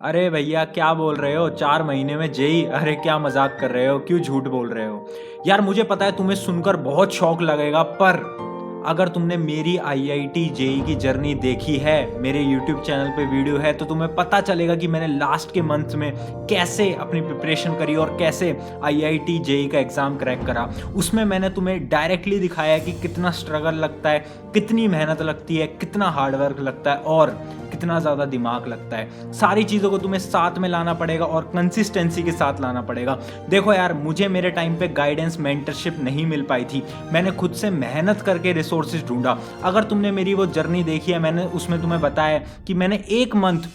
अरे भैया क्या बोल रहे हो? 4 महीने में जेई? अरे क्या मजाक कर रहे हो? क्यों झूठ बोल रहे हो? यार मुझे पता है तुम्हें सुनकर बहुत शौक लगेगा, पर अगर तुमने मेरी आईआईटी जेई की जर्नी देखी है, मेरे यूट्यूब चैनल पे वीडियो है, तो तुम्हें पता चलेगा कि मैंने लास्ट के मंथ में कैसे अपनी प्रिपरेशन करी और कैसे आईआईटी जेई का एग्जाम क्रैक करा। उसमें मैंने तुम्हें डायरेक्टली दिखाया है कि कितना स्ट्रगल लगता है, कितनी मेहनत लगती है, कितना हार्डवर्क लगता है और कितना ज़्यादा दिमाग लगता है। सारी चीज़ों को तुम्हें साथ में लाना पड़ेगा और कंसिस्टेंसी के साथ लाना पड़ेगा। देखो यार, मुझे मेरे टाइम पे गाइडेंस मेंटरशिप नहीं मिल पाई थी, मैंने खुद से मेहनत करके रिसोर्सेज ढूंढा। अगर तुमने मेरी वो जर्नी देखी है, मैंने उसमें तुम्हें बताया कि मैंने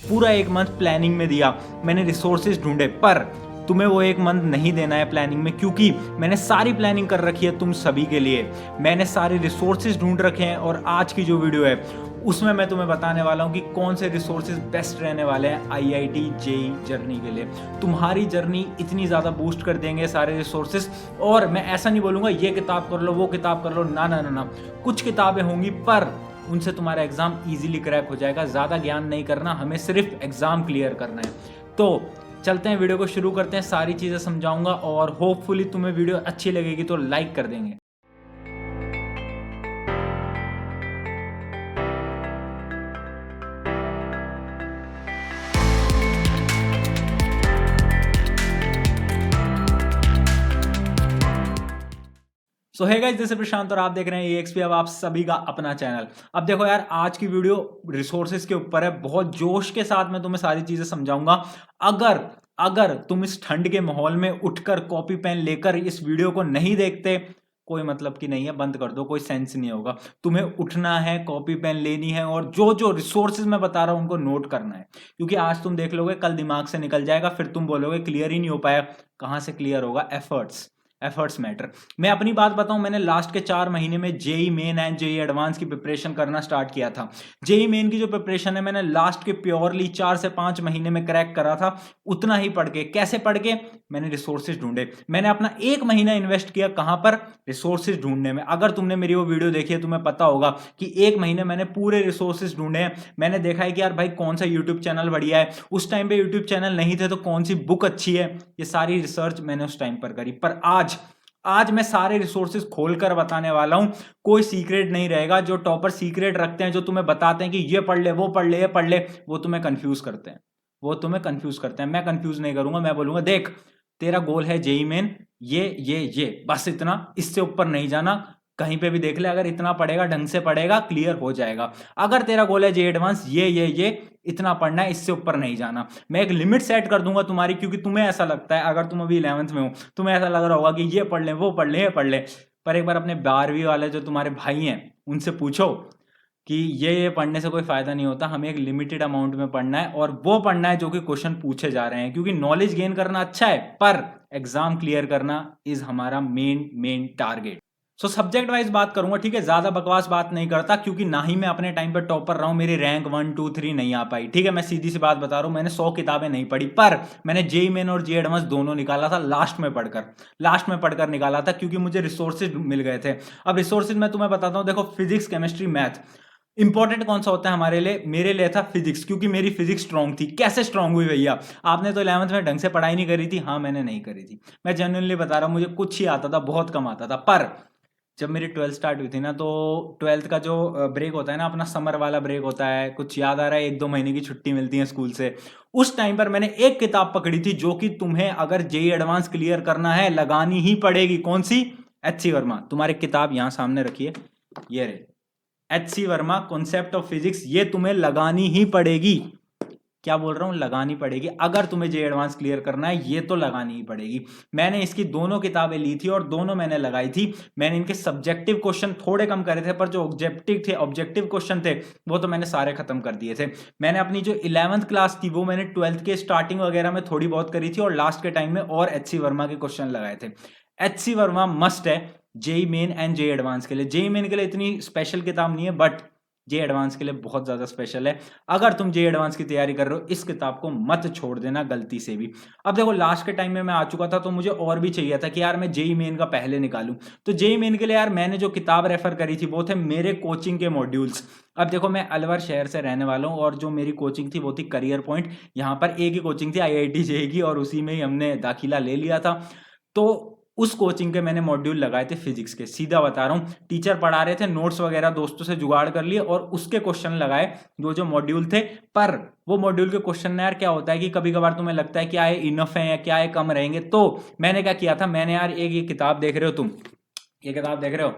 पूरा एक मंथ प्लानिंग में दिया, मैंने रिसोर्सेज ढूंढे। पर तुम्हें वो एक मंथ नहीं देना है प्लानिंग में, क्योंकि मैंने सारी प्लानिंग कर रखी है तुम सभी के लिए। मैंने सारे रिसोर्सेज ढूंढ रखे हैं और आज की जो वीडियो है उसमें मैं तुम्हें बताने वाला हूं कि कौन से रिसोर्सेज बेस्ट रहने वाले हैं आईआईटी जेई जर्नी के लिए। तुम्हारी जर्नी इतनी ज़्यादा बूस्ट कर देंगे सारे रिसोर्सेज। और मैं ऐसा नहीं बोलूँगा ये किताब कर लो, वो किताब कर लो, ना ना ना ना। कुछ किताबें होंगी पर उनसे तुम्हारा एग्जाम इजीली क्रैक हो जाएगा। ज़्यादा ज्ञान नहीं करना, हमें सिर्फ एग्जाम क्लियर करना है। तो चलते हैं, वीडियो को शुरू करते हैं। सारी चीज़ें समझाऊंगा और होपफुली तुम्हें वीडियो अच्छी लगेगी तो लाइक कर देंगे। सो है गाइस, जैसे प्रशांत और आप देख रहे हैं EXP, अब आप सभी का अपना चैनल। अब देखो यार, आज की वीडियो रिसोर्सेज के ऊपर है। बहुत जोश के साथ मैं तुम्हें सारी चीजें समझाऊंगा। अगर अगर तुम इस ठंड के माहौल में उठकर कॉपी पेन लेकर इस वीडियो को नहीं देखते, कोई मतलब की नहीं है, बंद कर दो, कोई सेंस नहीं होगा। तुम्हें उठना है, कॉपी पेन लेनी है और जो जो रिसोर्सेज मैं बता रहा हूं उनको नोट करना है। क्योंकि आज तुम देख लोगे, कल दिमाग से निकल जाएगा, फिर तुम बोलोगे क्लियर ही नहीं हो पाया। कहां से क्लियर होगा? Efforts matter. मैं अपनी बात बताऊं, मैंने लास्ट के 4 महीने में JEE main and JEE advance की प्रिपरेशन करना स्टार्ट किया था। जेई मेन की जो प्रिपरेशन है, मैंने लास्ट के प्योरली 4 से 5 महीने में क्रैक करा था। उतना ही पढ़ के, कैसे पढ़ के? मैंने रिसोर्सेज ढूंढे। मैंने अपना 1 महीना इन्वेस्ट किया कहां पर? रिसोर्सेज ढूंढने में। अगर तुमने मेरी वो वीडियो देखी है, तुम्हें पता होगा कि 1 महीने मैंने पूरे रिसोर्सेज ढूंढे हैं। मैंने देखा है कि यार भाई, कौन सा यूट्यूब चैनल बढ़िया है। उस टाइम पे यूट्यूब चैनल नहीं थे तो कौन सी बुक अच्छी है, ये सारी रिसर्च मैंने उस टाइम पर करी। पर आज मैं सारे रिसोर्सेज खोलकर बताने वाला हूं। कोई सीक्रेट नहीं रहेगा। जो टॉपर सीक्रेट रखते हैं, जो तुम्हें बताते हैं कि ये पढ़ ले, वो पढ़ ले, ये पढ़ ले, वो तुम्हें कंफ्यूज करते हैं। मैं कंफ्यूज नहीं करूंगा। मैं बोलूंगा, देख, तेरा गोल है जेई मेन, ये बस इतना, इससे ऊपर नहीं जाना। कहीं पे भी देख ले, अगर इतना पढ़ेगा, ढंग से पढ़ेगा, क्लियर हो जाएगा। अगर तेरा गोल है जेई एडवांस, ये इतना पढ़ना है, इससे ऊपर नहीं जाना। मैं एक लिमिट सेट कर दूंगा तुम्हारी, क्योंकि तुम्हें ऐसा लगता है, अगर तुम अभी 11th में हो, तुम्हें ऐसा लग रहा होगा कि ये पढ़ ले, वो पढ़ ले, ये पढ़ ले। पर एक बार अपने 12वीं वाले जो तुम्हारे भाई हैं उनसे पूछो कि ये पढ़ने से कोई फायदा नहीं होता। हमें एक लिमिटेड अमाउंट में पढ़ना है और वो पढ़ना है जो कि क्वेश्चन पूछे जा रहे हैं। क्योंकि नॉलेज गेन करना अच्छा है, पर एग्जाम क्लियर करना इज हमारा main target. So subject wise बात करूंगा, ठीक है? ज्यादा बकवास बात नहीं करता, क्योंकि ना ही मैं अपने टाइम पर टॉपर रहा हूं। मेरी रैंक 1 2 3 नहीं आ पाई, ठीक है? मैं सीधी सी बात बता रहा हूं, मैंने 100 किताबें नहीं पढ़ी, पर मैंने जेई मेन और जेई एडवांस दोनों निकाला था लास्ट में पढ़कर निकाला था, क्योंकि मुझे रिसोर्सेज मिल गए थे। अब रिसोर्सेज मैं तुम्हें बताता हूं। देखो, फिजिक्स, केमिस्ट्री, मैथ। इंपॉर्टेंट कौन सा होता है हमारे लिए? मेरे लिए था फिजिक्स, क्योंकि मेरी फिजिक्स स्ट्रांग थी। कैसे स्ट्रांग हुई भैया? आपने तो 11th में ढंग से पढ़ाई नहीं करी थी। हाँ, मैंने नहीं करी थी, मैं जेन्युइनली बता रहा हूं। मुझे कुछ ही आता था, बहुत कम आता था। पर जब मेरी 12th स्टार्ट हुई थी ना, तो 12th का जो ब्रेक होता है ना, अपना समर वाला ब्रेक होता है, कुछ याद आ रहा है? 1 2 महीने की छुट्टी मिलती है स्कूल से। उस टाइम पर मैंने एक किताब पकड़ी थी जो कि तुम्हें अगर जेई एडवांस क्लियर करना है, लगानी ही पड़ेगी। कौन सी? HC वर्मा। तुम्हारी किताब यहां सामने रखिए, ये रहे, HC Verma concept of physics. ये तुम्हें लगानी ही पड़ेगी। क्या बोल रहा हूं? लगानी पड़ेगी। अगर तुम्हें जे एडवांस क्लियर करना है, ये तो लगानी ही पड़ेगी। मैंने इसकी दोनों किताबें ली थी और दोनों मैंने लगाई थी। मैंने इनके सब्जेक्टिव क्वेश्चन थोड़े कम करे थे, पर जो ऑब्जेक्टिव क्वेश्चन थे, वो तो मैंने सारे खत्म कर दिए थे। मैंने अपनी जो 11th क्लास थी, वो मैंने 12th के स्टार्टिंग वगैरह में थोड़ी बहुत करी थी, और लास्ट के टाइम में और HC वर्मा के क्वेश्चन लगाए थे। HC वर्मा मस्ट है JEE main and JEE advance के लिए। जेई मेन के लिए इतनी स्पेशल किताब नहीं है, बट जे एडवांस के लिए बहुत ज्यादा स्पेशल है। अगर तुम जे एडवांस की तैयारी कर रहे हो इस किताब को मत छोड़ देना गलती से भी। अब देखो लास्ट के टाइम में मैं आ चुका था तो मुझे और भी चाहिए था कि यार मैं जेई मेन का पहले निकालूं। तो जेई मेन के लिए यार मैंने जो किताब रेफर करी थी वो थे मेरे कोचिंग के मॉड्यूल्स। अब देखो मैं अलवर शहर से रहने वाला हूँ और जो मेरी कोचिंग थी वो थी करियर पॉइंट। यहाँ पर एक ही कोचिंग थी आईआईटी जेई की और उसी में ही हमने दाखिला ले लिया था। तो उस कोचिंग के मैंने मॉड्यूल लगाए थे फिजिक्स के, सीधा बता रहा हूँ। टीचर पढ़ा रहे थे, नोट्स वगैरह दोस्तों से जुगाड़ कर लिए और उसके क्वेश्चन लगाए जो जो मॉड्यूल थे। पर वो मॉड्यूल के क्वेश्चन में यार क्या होता है कि कभी कभार तुम्हें लगता है कि आए इनफ है या क्या है कम रहेंगे। तो मैंने क्या किया था, मैंने यार एक ये किताब देख रहे हो तुम, ये किताब देख रहे हो,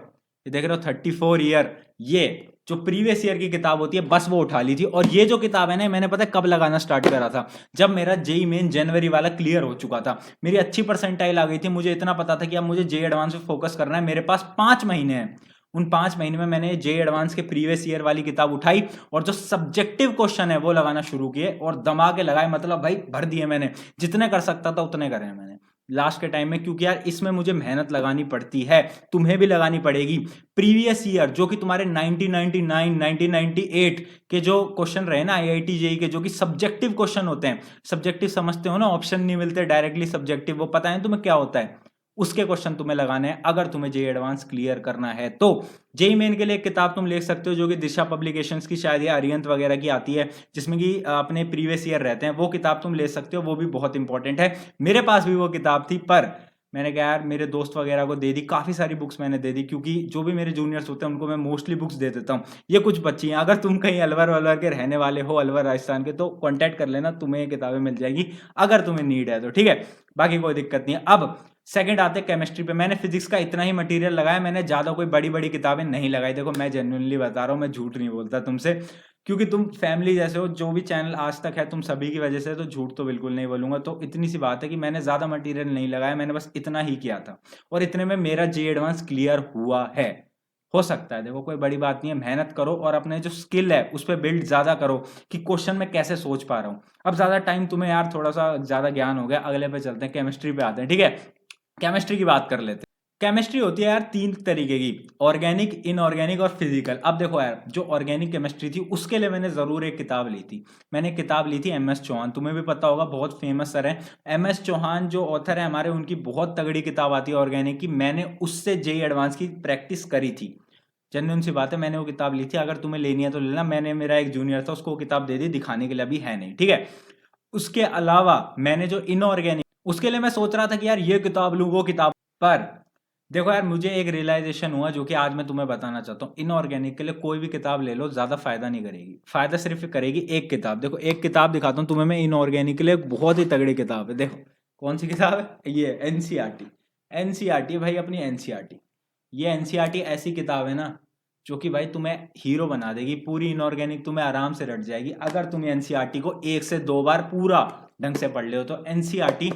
ये देख रहे हो 34 ईयर, ये जो प्रीवियस ईयर की किताब होती है बस वो उठा ली थी। और ये जो किताब है ना मैंने पता है कब लगाना स्टार्ट करा था, जब मेरा जेई मेन जनवरी वाला क्लियर हो चुका था, मेरी अच्छी परसेंटाइल आ गई थी, मुझे इतना पता था कि अब मुझे जेई एडवांस पे फोकस करना है, मेरे पास 5 महीने हैं। उन 5 महीने में मैंने जेई एडवांस के प्रीवियस ईयर वाली किताब उठाई और जो सब्जेक्टिव क्वेश्चन है वो लगाना शुरू किए और दमा के लगाए, मतलब भाई भर दिए मैंने, जितने कर सकता था उतने करे मैंने लास्ट के टाइम में, क्योंकि यार इसमें मुझे मेहनत लगानी पड़ती है, तुम्हें भी लगानी पड़ेगी। प्रीवियस ईयर जो कि तुम्हारे 1999 1998 के जो क्वेश्चन रहे ना आईआईटी जेई के, जो कि सब्जेक्टिव क्वेश्चन होते हैं, सब्जेक्टिव समझते हो ना, ऑप्शन नहीं मिलते डायरेक्टली सब्जेक्टिव, वो पता है तुम्हें क्या होता है, उसके क्वेश्चन तुम्हें लगाने हैं अगर तुम्हें जेई एडवांस क्लियर करना है। तो जेई मेन के लिए एक किताब तुम ले सकते हो जो कि दिशा पब्लिकेशंस की शायद या अरिहंत वगैरह की आती है, जिसमें कि अपने प्रीवियस ईयर रहते हैं, वो किताब तुम ले सकते हो, वो भी बहुत इंपॉर्टेंट है। मेरे पास भी वो किताब थी पर मैंने कहा यार मेरे दोस्त वगैरह को दे दी, काफी सारी बुक्स मैंने दे दी, क्योंकि जो भी मेरे जूनियर्स होते हैं उनको मैं मोस्टली बुक्स दे देता हूँ। ये कुछ बच्ची हैं, अगर तुम कहीं अलवर वलवर के रहने वाले हो, अलवर राजस्थान के, तो कांटेक्ट कर लेना, तुम्हें ये किताबें मिल जाएगी अगर तुम्हें नीड है तो, ठीक है, बाकी कोई दिक्कत नहीं है। अब सेकंड आते केमिस्ट्री पे। मैंने फिजिक्स का इतना ही मटेरियल लगाया, मैंने ज्यादा कोई बड़ी बड़ी किताबें नहीं लगाई। देखो मैं जेन्युइनली बता रहा हूँ, मैं झूठ नहीं बोलता तुमसे, क्योंकि तुम फैमिली जैसे हो, जो भी चैनल आज तक है तुम सभी की वजह से, तो झूठ तो बिल्कुल नहीं बोलूंगा। तो इतनी सी बात है कि मैंने ज्यादा मटेरियल नहीं लगाया, मैंने बस इतना ही किया था और इतने में मेरा जे एडवांस क्लियर हुआ है। हो सकता है, देखो कोई बड़ी बात नहीं है, मेहनत करो और अपने जो स्किल है उस पर बिल्ड ज्यादा करो कि क्वेश्चन में कैसे सोच पा रहा हूँ। अब ज्यादा टाइम तुम्हें यार थोड़ा सा ज्यादा ज्ञान हो गया, अगले पे चलते हैं, केमिस्ट्री पे आते हैं, ठीक है। केमिस्ट्री की बात कर लेते हैं। केमिस्ट्री होती है यार 3 तरीके की, ऑर्गेनिक, इनऑर्गेनिक और फिजिकल। अब देखो यार जो ऑर्गेनिक केमिस्ट्री थी उसके लिए मैंने जरूर एक किताब ली थी, मैंने किताब ली थी एमएस चौहान, तुम्हें भी पता होगा, बहुत फेमस सर है एमएस चौहान जो ऑथर है हमारे, उनकी बहुत तगड़ी किताब आती है ऑर्गेनिक की, मैंने उससे जेई एडवांस की प्रैक्टिस करी थी। जेन्युइन सी बात है, मैंने वो किताब ली थी, अगर तुम्हें लेनी है तो लेना, मैंने, मेरा एक जूनियर था उसको वो किताब दे दी, दिखाने के लिए अभी है नहीं, ठीक है। उसके अलावा मैंने जो इनऑर्गेनिक, उसके लिए मैं सोच रहा था कि यार ये किताब लूं वो किताब, पर देखो यार मुझे एक रियलाइजेशन हुआ जो कि आज मैं तुम्हें बताना चाहता हूँ। इनऑर्गेनिक के लिए कोई भी किताब ले लो ज्यादा फायदा नहीं करेगी, फायदा सिर्फ करेगी एक किताब। देखो एक किताब दिखाता हूँ तुम्हें मैं इनऑर्गेनिक के लिए, एक बहुत ही तगड़ी किताब है, देखो कौन सी किताब है, ये एनसीईआरटी। एनसीईआरटी भाई, अपनी एनसीईआरटी, ये एनसीईआरटी ऐसी किताब है ना जो कि भाई तुम्हें हीरो बना देगी, पूरी इनऑर्गेनिक तुम्हें आराम से रट जाएगी अगर तुम एनसीईआरटी को 1 से 2 बार पूरा ढंग से पढ़ ले हो तो। एनसीईआरटी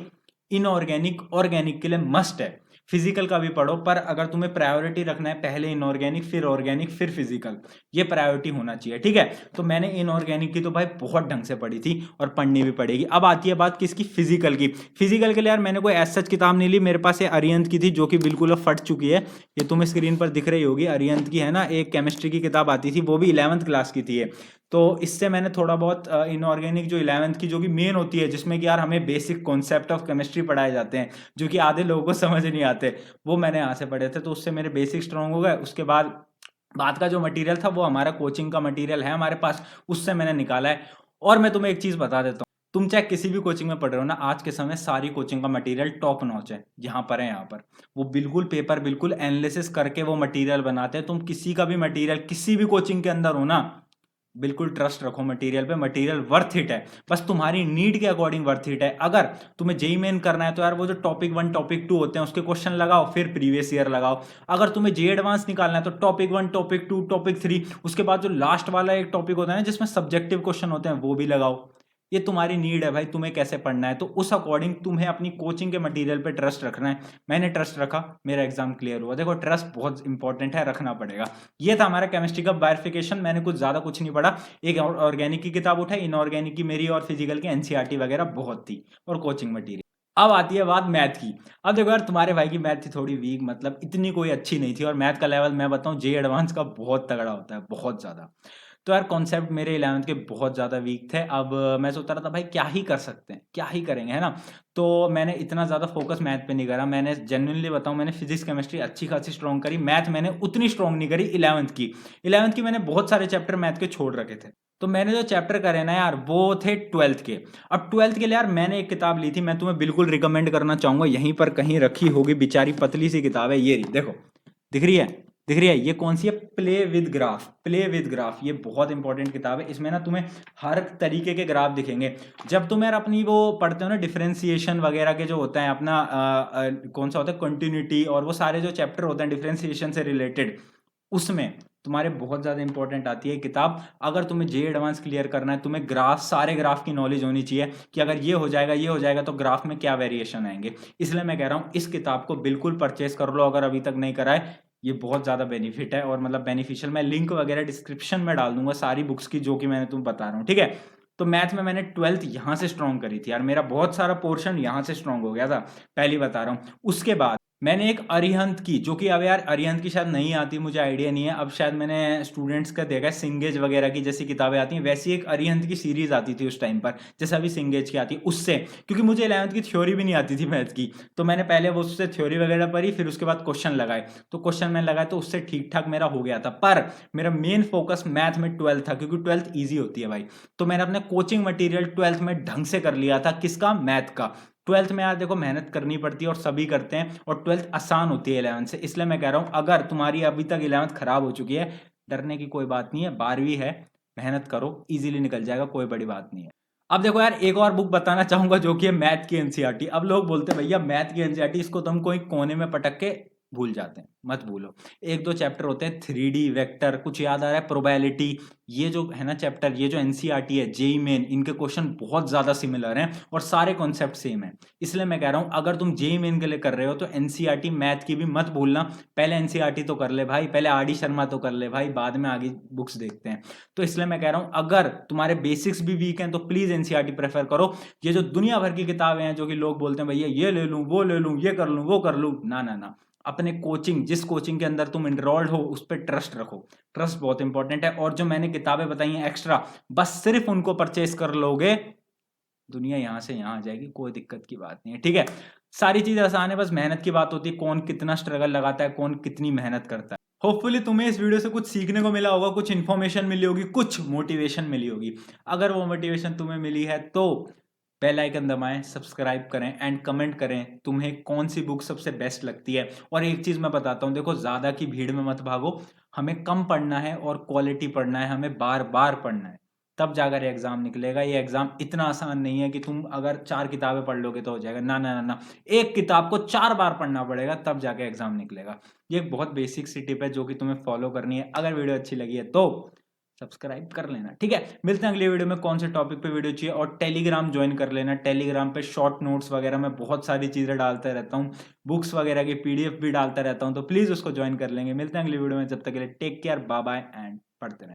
इनऑर्गेनिक ऑर्गेनिक के लिए मस्ट है, फिजिकल का भी पढ़ो, पर अगर तुम्हें प्रायोरिटी रखना है पहले इनऑर्गेनिक फिर ऑर्गेनिक फिर फिजिकल, ये प्रायोरिटी होना चाहिए, ठीक है। तो मैंने इनऑर्गेनिक की तो भाई बहुत ढंग से पढ़ी थी और पढ़नी भी पड़ेगी। अब आती है बात किसकी, फिजिकल की। फिजिकल के लिए यार मैंने कोई ऐसा किताब नहीं ली, मेरे पास ये अरिहंत की थी जो कि बिल्कुल अब फट चुकी है, ये तुम्हें स्क्रीन पर दिख रही होगी, अरिहंत की है ना, एक केमिस्ट्री की किताब आती थी, वो भी 11th क्लास की थी। तो इससे मैंने थोड़ा बहुत इनऑर्गेनिक जो 11th की जो कि मेन होती है, जिसमें कि यार हमें बेसिक कॉन्सेप्ट ऑफ केमिस्ट्री पढ़ाए जाते हैं जो कि आधे लोगों को समझ नहीं आते, वो मैंने यहाँ से पढ़े थे, तो उससे मेरे बेसिक स्ट्रांग हो गए। उसके बाद का जो मटेरियल था वो हमारा कोचिंग का मटेरियल है हमारे पास, उससे मैंने निकाला है। और मैं तुम्हें एक चीज बता देता हूँ, तुम चाहे किसी भी कोचिंग में पढ़ रहे हो ना, आज के समय सारी कोचिंग का मटेरियल टॉप नॉच है, यहाँ पर है, यहाँ पर वो बिल्कुल पेपर बिल्कुल एनालिसिस करके वो मटेरियल बनाते हैं। तुम किसी का भी मटेरियल किसी भी कोचिंग के अंदर हो ना, बिल्कुल ट्रस्ट रखो मटेरियल पे, मटेरियल वर्थ इट है, बस तुम्हारी नीड के अकॉर्डिंग वर्थ इट है। अगर तुम्हें जेई मेन करना है तो यार वो जो टॉपिक 1 टॉपिक 2 होते हैं उसके क्वेश्चन लगाओ, फिर प्रीवियस ईयर लगाओ। अगर तुम्हें जे एडवांस निकालना है तो टॉपिक 1 टॉपिक 2 टॉपिक 3, उसके बाद जो लास्ट वाला एक टॉपिक होता है ना जिसमें सब्जेक्टिव क्वेश्चन होते हैं वो भी लगाओ। ये तुम्हारी नीड है भाई, तुम्हें कैसे पढ़ना है, तो उस अकॉर्डिंग तुम्हें अपनी कोचिंग के मटेरियल पे ट्रस्ट रखना है। मैंने ट्रस्ट रखा, मेरा एग्जाम क्लियर हुआ। देखो ट्रस्ट बहुत इंपॉर्टेंट है, रखना पड़ेगा। ये था हमारा केमिस्ट्री का बायोफिकेशन, मैंने कुछ नहीं पढ़ा, एक ऑर्गेनिक की किताब उठाई, इनऑर्गेनिक की मेरी और फिजिकल की एनसीईआरटी वगैरह बहुत थी, और कोचिंग मटेरियल। अब आती है बात मैथ की। अब देखो यार तुम्हारे भाई की मैथ थी थोड़ी वीक, मतलब इतनी कोई अच्छी नहीं थी, और मैथ का लेवल मैं बताऊं जे एडवांस का बहुत तगड़ा होता है, बहुत ज्यादा। तो यार कॉन्सेप्ट मेरे 11th के बहुत ज़्यादा वीक थे। अब मैं सोच रहा था भाई क्या ही कर सकते हैं, क्या ही करेंगे, है ना? तो मैंने इतना ज़्यादा फोकस मैथ पे नहीं करा। मैंने जेन्युइनली बताऊँ, मैंने फिजिक्स केमिस्ट्री अच्छी खासी स्ट्रॉन्ग करी, मैथ मैंने उतनी स्ट्रॉन्ग नहीं करी 11th की। 11th की मैंने बहुत सारे चैप्टर मैथ के छोड़ रखे थे। तो मैंने जो चैप्टर करे ना यार वो थे 12th के। अब 12th के लिए यार मैंने एक किताब ली थी, मैं तुम्हें बिल्कुल रिकमेंड करना चाहूंगा, यहीं पर कहीं रखी होगी, बेचारी पतली सी किताब है, ये रही, देखो, दिख रही है? दिख रही है? ये कौन सी है? Play with graph. Play with graph, ये बहुत इंपॉर्टेंट किताब है। इसमें ना तुम्हें हर तरीके के ग्राफ दिखेंगे। जब तुम यार अपनी वो पढ़ते हो ना डिफरेंशिएशन वगैरह के जो होता है अपना कौन सा होता है, कंटिन्यूटी, और वो सारे जो चैप्टर होते हैं डिफरेंशिएशन से रिलेटेड, उसमें तुम्हारे बहुत ज़्यादा इंपॉर्टेंट आती है किताब। अगर तुम्हें जे एडवांस क्लियर करना है, तुम्हें ग्राफ, सारे ग्राफ की नॉलेज होनी चाहिए कि अगर ये हो जाएगा, ये हो जाएगा, तो ग्राफ में क्या वेरिएशन आएंगे। इसलिए मैं कह रहा हूँ इस किताब को बिल्कुल परचेस कर लो अगर अभी तक नहीं करा है। ये बहुत ज़्यादा बेनिफिट है और मतलब बेनिफिशियल। मैं लिंक वगैरह डिस्क्रिप्शन में डाल दूंगा सारी बुक्स की जो कि मैंने तुम्हें बता रहा हूँ, ठीक है? तो मैथ में मैंने 12th यहाँ से स्ट्रॉन्ग करी थी यार, मेरा बहुत सारा पोर्शन यहाँ से स्ट्रॉन्ग हो गया था, पहली बता रहा हूँ। उसके बाद मैंने एक अरिहंत की, जो कि अब यार अरिहंत की शायद नहीं आती, मुझे आइडिया नहीं है, अब शायद मैंने स्टूडेंट्स का देखा है, सिंगेज वगैरह की जैसी किताबें आती हैं, वैसी एक अरिहंत की सीरीज आती थी उस टाइम पर, जैसे अभी सिंगेज की आती है, उससे। क्योंकि मुझे 11th की थ्योरी भी नहीं आती थी मैथ की, तो मैंने पहले वो उससे थ्योरी वगैरह पढ़ी, फिर उसके बाद क्वेश्चन लगाए, तो क्वेश्चन मैंने लगाए तो उससे ठीक ठाक मेरा हो गया था। पर मेरा मेन फोकस मैथ में 12th था, क्योंकि 12th ईजी होती है भाई। तो मैंने अपने कोचिंग मटेरियल 12th में ढंग से कर लिया था, किसका? मैथ का। 12th में यार देखो मेहनत करनी पड़ती है और सभी करते हैं, और 12th आसान होती है 11th से। इसलिए मैं कह रहा हूं अगर तुम्हारी अभी तक 11th खराब हो चुकी है, डरने की कोई बात नहीं है, 12वीं है, मेहनत करो, इजीली निकल जाएगा, कोई बड़ी बात नहीं है। अब देखो यार एक और बुक बताना चाहूंगा जो कि है मैथ की एनसीईआरटी। अब लोग बोलते हैं भैया मैथ की एनसीईआरटी, इसको तुम कोई कोने में पटक के भूल जाते हैं, मत भूलो। एक दो चैप्टर होते हैं 3D वेक्टर, कुछ याद आ रहा है, प्रोबेबिलिटी, ये जो है ना चैप्टर, ये जो एनसीईआरटी है, जेईई मेन, इनके क्वेश्चन बहुत ज्यादा सिमिलर हैं और सारे कॉन्सेप्ट सेम है। इसलिए मैं कह रहा हूं अगर तुम जेईई मेन के लिए कर रहे हो तो एनसीईआरटी मैथ की भी मत भूलना। पहले एनसीईआरटी तो कर ले भाई, पहले आर डी शर्मा तो कर ले भाई, बाद में आगे बुक्स देखते हैं। तो इसलिए मैं कह रहा हूं अगर तुम्हारे बेसिक्स भी वीक हैं तो प्लीज एनसीईआरटी प्रेफर करो। ये जो दुनिया भर की किताबें हैं जो कि लोग बोलते हैं भैया ये ले लूं, वो ले लूं, ये कर लूं, वो कर लूं, ना ना ना, अपने कोचिंग, जिस कोचिंग के अंदर तुम इनरोल्ड हो उस पर ट्रस्ट रखो। ट्रस्ट बहुत इंपॉर्टेंट है। और जो मैंने किताबें बताई हैं एक्स्ट्रा, बस सिर्फ उनको परचेस कर लोगे, दुनिया यहां से यहां आ जाएगी, कोई दिक्कत की बात नहीं है, ठीक है? सारी चीज आसान है, बस मेहनत की बात होती है, कौन कितना स्ट्रगल लगाता है, कौन कितनी मेहनत करता है। होपफुली तुम्हें इस वीडियो से कुछ सीखने को मिला होगा, कुछ इन्फॉर्मेशन मिली होगी, कुछ मोटिवेशन मिली होगी। अगर वो मोटिवेशन तुम्हें मिली है तो बेल आइकन दबाएं, सब्सक्राइब करें एंड कमेंट करें तुम्हें कौन सी बुक सबसे बेस्ट लगती है। और एक चीज मैं बताता हूं, देखो ज्यादा की भीड़ में मत भागो, हमें कम पढ़ना है और क्वालिटी पढ़ना है, हमें बार बार पढ़ना है, तब जाकर ये एग्जाम निकलेगा। ये एग्जाम इतना आसान नहीं है कि तुम अगर 4 किताबें पढ़ लोगे तो हो जाएगा, ना ना ना ना, एक किताब को 4 बार पढ़ना पड़ेगा तब जाके एग्जाम निकलेगा। ये एक बहुत बेसिक सी टिप है जो कि तुम्हें फॉलो करनी है। अगर वीडियो अच्छी लगी है तो सब्सक्राइब कर लेना, ठीक है? मिलते हैं अगली वीडियो में, कौन से टॉपिक पे वीडियो चाहिए, और टेलीग्राम ज्वाइन कर लेना। टेलीग्राम पे शॉर्ट नोट्स वगैरह मैं बहुत सारी चीजें डालता रहता हूँ, बुक्स वगैरह की पीडीएफ भी डालता रहता हूँ, तो प्लीज उसको ज्वाइन कर लेंगे। मिलते हैं अगली वीडियो में, जब तक के लिए take care, bye bye and पढ़ते रहें।